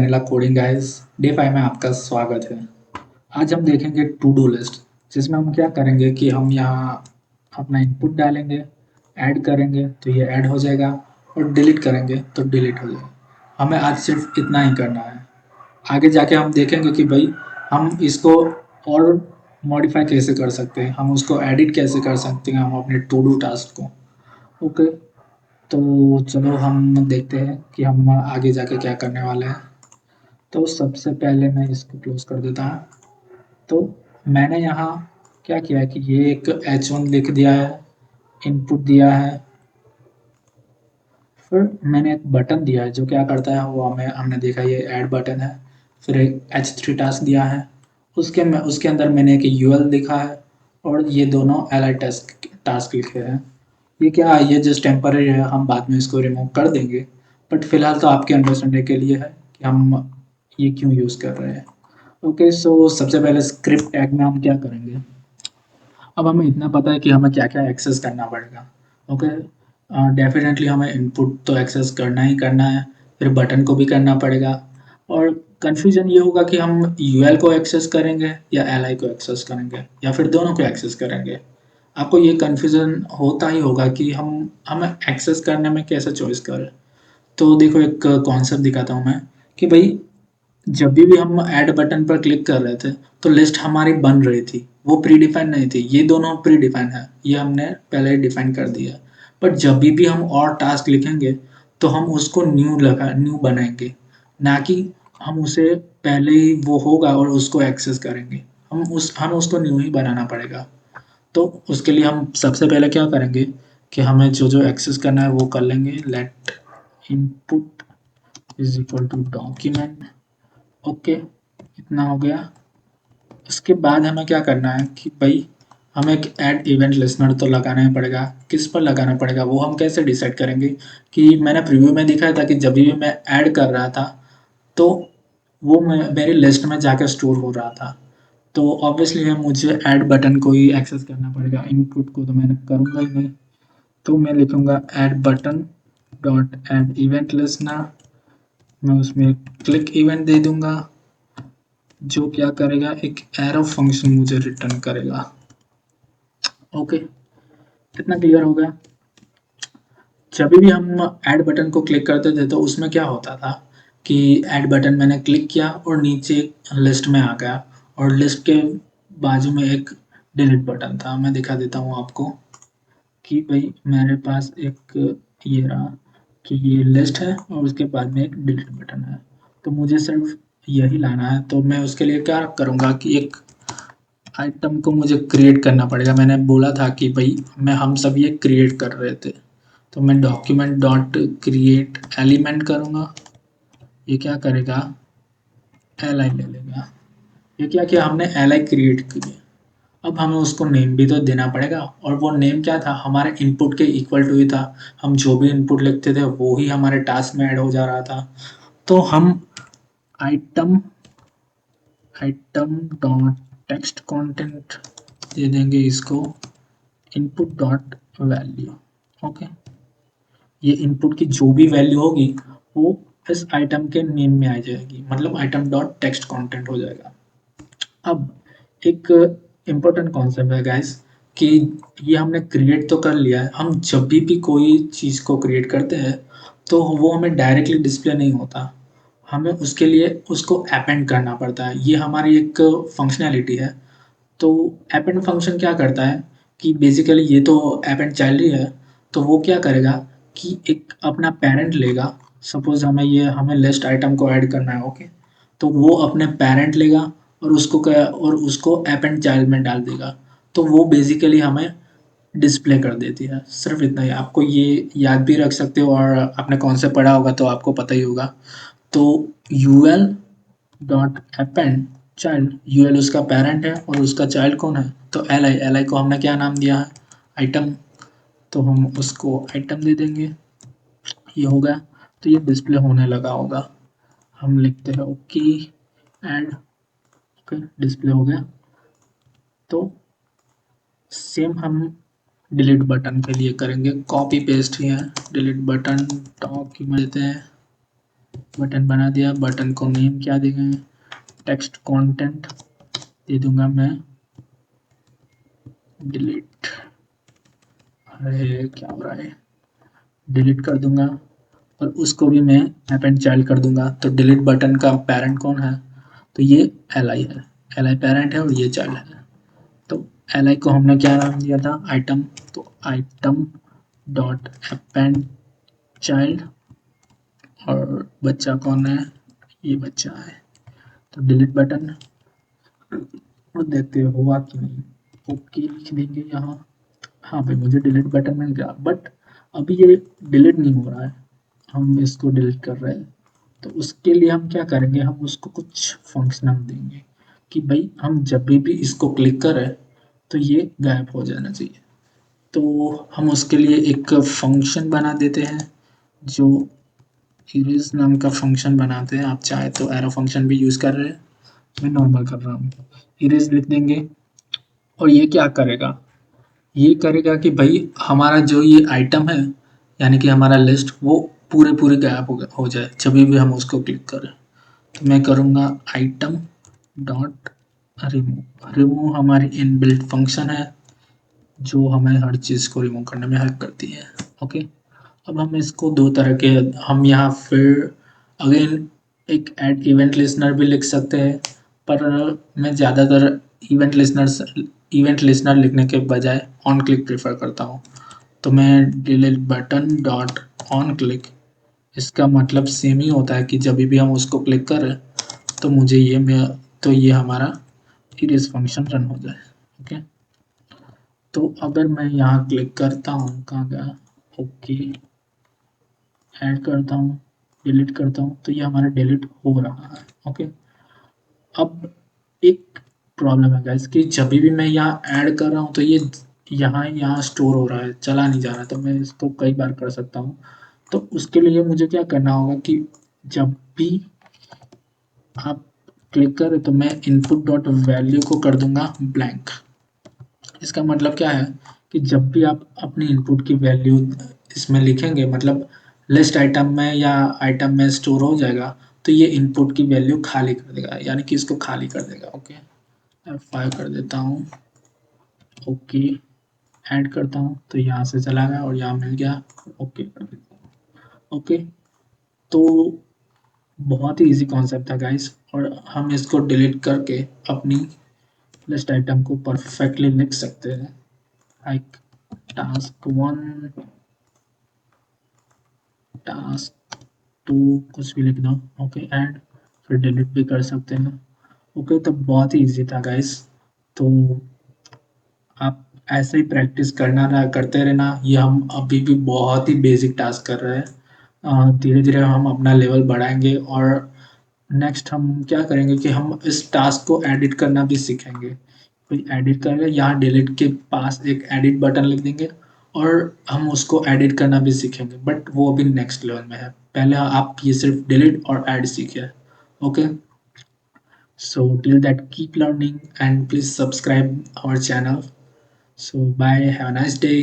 Vanilla coding guys. Day 5 में आपका स्वागत है। आज हम देखेंगे टू डू लिस्ट, जिसमें हम क्या करेंगे कि हम यहाँ अपना इनपुट डालेंगे, ऐड करेंगे तो ये ऐड हो जाएगा और डिलीट करेंगे तो डिलीट हो जाएगा। हमें आज सिर्फ इतना ही करना है। आगे जाके हम देखेंगे कि भाई हम इसको और मॉडिफाई कैसे कर सकते हैं, हम उसको एडिट कैसे कर सकते हैं हम अपने टू डू टास्क को। ओके, तो चलो हम देखते हैं कि हम आगे जाके क्या करने वाले हैं। तो सबसे पहले मैं इसको क्लोज कर देता हूँ। तो मैंने यहाँ क्या किया है कि ये एक H1 लिख दिया है, इनपुट दिया है, फिर मैंने एक बटन दिया है जो क्या करता है वो हमने देखा, ये ऐड बटन है। फिर एक H3 टास्क दिया है, उसके अंदर मैंने एक UL लिखा है और ये दोनों LI टास्क टास्क लिखे हैं। ये क्या है, ये जस्ट टेम्पररी है, हम बाद में इसको रिमूव कर देंगे। बट फिलहाल तो आपके अंडरस्टैंडिंग के लिए है कि हम ये क्यों यूज़ कर रहे हैं। ओके, सो सबसे पहले स्क्रिप्ट टैग में हम क्या करेंगे। अब हमें इतना पता है कि हमें क्या क्या एक्सेस करना पड़ेगा। ओके, डेफिनेटली हमें इनपुट तो एक्सेस करना ही करना है, फिर बटन को भी करना पड़ेगा। और कन्फ्यूजन ये होगा कि हम यूएल को एक्सेस करेंगे या एल को एक्सेस करेंगे या फिर दोनों को एक्सेस करेंगे। आपको ये कन्फ्यूजन होता ही होगा कि हमें एक्सेस करने में कैसे चॉइस करें। तो देखो, एक कॉन्सेप्ट दिखाता हूँ मैं कि भाई जब भी हम ऐड बटन पर क्लिक कर रहे थे तो लिस्ट हमारी बन रही थी, वो प्री डिफाइन नहीं थी। ये दोनों प्री डिफाइन है, ये हमने पहले ही डिफाइन कर दिया। बट जब भी हम और टास्क लिखेंगे तो हम उसको न्यू बनाएंगे, ना कि हम उसे पहले ही वो होगा और उसको एक्सेस करेंगे। हम उसको न्यू ही बनाना पड़ेगा। तो उसके लिए हम सबसे पहले क्या करेंगे कि हमें जो जो एक्सेस करना है वो कर लेंगे। Let input is equal to document. Okay, इतना हो गया। उसके बाद हमें क्या करना है कि भाई हमें एक ऐड इवेंट लिसनर तो लगाना ही पड़ेगा। किस पर लगाना पड़ेगा वो हम कैसे डिसाइड करेंगे कि मैंने प्रीव्यू में दिखाया था कि जब भी मैं ऐड कर रहा था तो वो मेरी लिस्ट में जाकर स्टोर हो रहा था। तो ऑब्वियसली है, मुझे ऐड बटन को ही एक्सेस करना पड़ेगा, इनपुट को तो मैंने करूँगा ही नहीं। तो मैं लिखूँगा add button dot add event listener. मैं उसमें क्लिक इवेंट दे दूँगा जो क्या करेगा, एक एरो फंक्शन मुझे रिटर्न करेगा। ओके, कितना क्लियर हो गया। जब भी हम ऐड बटन को क्लिक करते थे तो उसमें क्या होता था कि ऐड बटन मैंने क्लिक किया और नीचे लिस्ट में आ गया, और लिस्ट के बाजू में एक डिलीट बटन था। मैं दिखा देता हूँ आपको कि भाई मेरे पास एक ये रहा कि ये लिस्ट है और उसके बाद में एक डिलीट बटन है। तो मुझे सिर्फ यही लाना है। तो मैं उसके लिए क्या करूँगा कि एक आइटम को मुझे क्रिएट करना पड़ेगा। मैंने बोला था कि भाई हम सब ये क्रिएट कर रहे थे, तो मैं डॉक्यूमेंट डॉट क्रिएट एलिमेंट करूँगा। ये क्या करेगा, एल आई ले लेगा। ये क्या किया हमने, एल आई क्रिएट किया। अब हमें उसको नेम भी तो देना पड़ेगा, और वो नेम क्या था, हमारे इनपुट के इक्वल टू ही था। हम जो भी इनपुट लिखते थे वो ही हमारे टास्क में ऐड हो जा रहा था। तो हम item item dot text content दे देंगे इसको इनपुट डॉट वैल्यू। ओके, ये इनपुट की जो भी वैल्यू होगी वो इस आइटम के नेम में आ जाएगी, मतलब आइटम डॉट टेक्स्ट कंटेंट हो जाएगा। अब एक इम्पोर्टेंट कॉन्सेप्ट है गाइस कि ये हमने क्रिएट तो कर लिया है। हम जब भी कोई चीज़ को क्रिएट करते हैं तो वो हमें डायरेक्टली डिस्प्ले नहीं होता, हमें उसके लिए उसको अपेंड करना पड़ता है। ये हमारी एक फंक्शनैलिटी है। तो अपेंड फंक्शन क्या करता है कि बेसिकली ये तो अपेंड चाइल्ड ही है। तो वो क्या करेगा कि एक अपना पेरेंट लेगा। सपोज हमें लिस्ट आइटम को ऐड करना है। ओके, तो वो अपने पेरेंट लेगा और उसको अपेंड चाइल्ड में डाल देगा। तो वो बेसिकली हमें डिस्प्ले कर देती है। सिर्फ इतना ही, आपको ये याद भी रख सकते हो और आपने कौन से पढ़ा होगा तो आपको पता ही होगा। तो UL dot append child, UL उसका पेरेंट है और उसका चाइल्ड कौन है, तो एल आई को हमने क्या नाम दिया है, आइटम। तो हम उसको आइटम दे देंगे। ये हो गया, तो ये डिस्प्ले होने लगा होगा। हम लिखते हैं ओके एंड ओके, डिस्प्ले हो गया। तो सेम हम डिलीट बटन के लिए करेंगे, कॉपी पेस्ट ही है। डिलीट बटन डॉक्यूमेंट देते हैं, बटन बना दिया। बटन को नेम क्या देंगे, टेक्स्ट कंटेंट दे दूंगा मैं डिलीट। अरे क्या हो रहा है, डिलीट कर दूंगा। और उसको भी मैं ऐप एंड चाइल्ड कर दूंगा। तो डिलीट बटन का पेरेंट कौन है, तो ये एल आई है। एल आई पेरेंट है और ये चाइल्ड है। तो एल आई को हमने क्या नाम दिया था, आइटम। तो item dot app and child, और बच्चा कौन है, ये बच्चा है। तो डिलीट बटन, और देखते हुआ कि नहीं, ओके लिख देंगे यहाँ। हाँ भाई मुझे डिलीट बटन मिल गया, बट अभी ये डिलीट नहीं हो रहा है, हम इसको डिलीट कर रहे हैं। तो उसके लिए हम क्या करेंगे, हम उसको कुछ फंक्शनल देंगे कि भाई हम जब भी इसको क्लिक करें तो ये गायब हो जाना चाहिए। तो हम उसके लिए एक फंक्शन बना देते हैं, जो इरेज नाम का फंक्शन बनाते हैं। आप चाहे तो एरो फंक्शन भी यूज़ कर रहे हैं, मैं नॉर्मल कर रहा हूँ। इरेज लिख देंगे, और ये क्या करेगा, ये करेगा कि भाई हमारा जो ये आइटम है, यानी कि हमारा लिस्ट, वो पूरे पूरे गायब हो जाए जब भी हम उसको क्लिक करें। तो मैं करूँगा आइटम डॉट रिमूव। रिमूव हमारी इनबिल्ट फंक्शन है, जो हमें हर चीज़ को रिमूव करने में हेल्प करती है। ओके, अब हम इसको दो तरह के, हम यहाँ फिर अगेन एक ऐड इवेंट लिसनर भी लिख सकते हैं, पर मैं ज़्यादातर इवेंट लिसनर लिखने के बजाय ऑन क्लिक प्रेफर करता हूँ। तो मैं delete button dot on click, इसका मतलब सेम ही होता है कि जब भी हम उसको क्लिक करें तो मुझे ये मैं तो ये हमारा इरेज फंक्शन रन हो जाए। ओके, तो अगर मैं यहाँ क्लिक करता हूँ, कहाँ गया, ओके, ऐड करता हूँ, डिलीट करता हूँ, तो ये हमारा डिलीट हो रहा है। ओके, अब एक प्रॉब्लम है गाइस कि जब भी मैं यहाँ ऐड कर रहा हूँ तो ये यहाँ स्टोर हो रहा है, चला नहीं जा रहा। तो मैं इसको कई बार कर सकता हूँ। तो उसके लिए मुझे क्या करना होगा कि जब भी आप क्लिक करें तो मैं इनपुट डॉट वैल्यू को कर दूंगा ब्लैंक। इसका मतलब क्या है कि जब भी आप अपनी इनपुट की वैल्यू इसमें लिखेंगे, मतलब लिस्ट आइटम में या आइटम में स्टोर हो जाएगा, तो ये इनपुट की वैल्यू खाली कर देगा, यानी कि इसको खाली कर देगा। ओके, F5 कर देता हूँ, ओके, ऐड करता हूँ तो यहाँ से चला गया और यहाँ मिल गया, ओके कर देता हूँ। ओके, तो बहुत ही इजी कॉन्सेप्ट था गाइस, और हम इसको डिलीट करके अपनी लिस्ट आइटम को परफेक्टली लिख सकते हैं। लाइक टास्क 1, टास्क 2, कुछ भी लिख दो। ओके, एंड फिर डिलीट भी कर सकते हैं। ओके, तो बहुत ही इजी था गाइस। तो आप ऐसे ही प्रैक्टिस करना रहा करते रहना। ये हम अभी भी बहुत ही बेसिक टास्क कर रहे हैं, धीरे धीरे हम अपना लेवल बढ़ाएंगे। और नेक्स्ट हम क्या करेंगे कि हम इस टास्क को एडिट करना भी सीखेंगे। कोई एडिट करेगा, यहाँ डिलीट के पास एक एडिट बटन लिख देंगे, और हम उसको एडिट करना भी सीखेंगे, बट वो अभी नेक्स्ट लेवल में है। पहले आप ये सिर्फ डिलीट और ऐड सीखिए। Okay, so till that, keep learning and please subscribe our channel. So bye, have a nice day.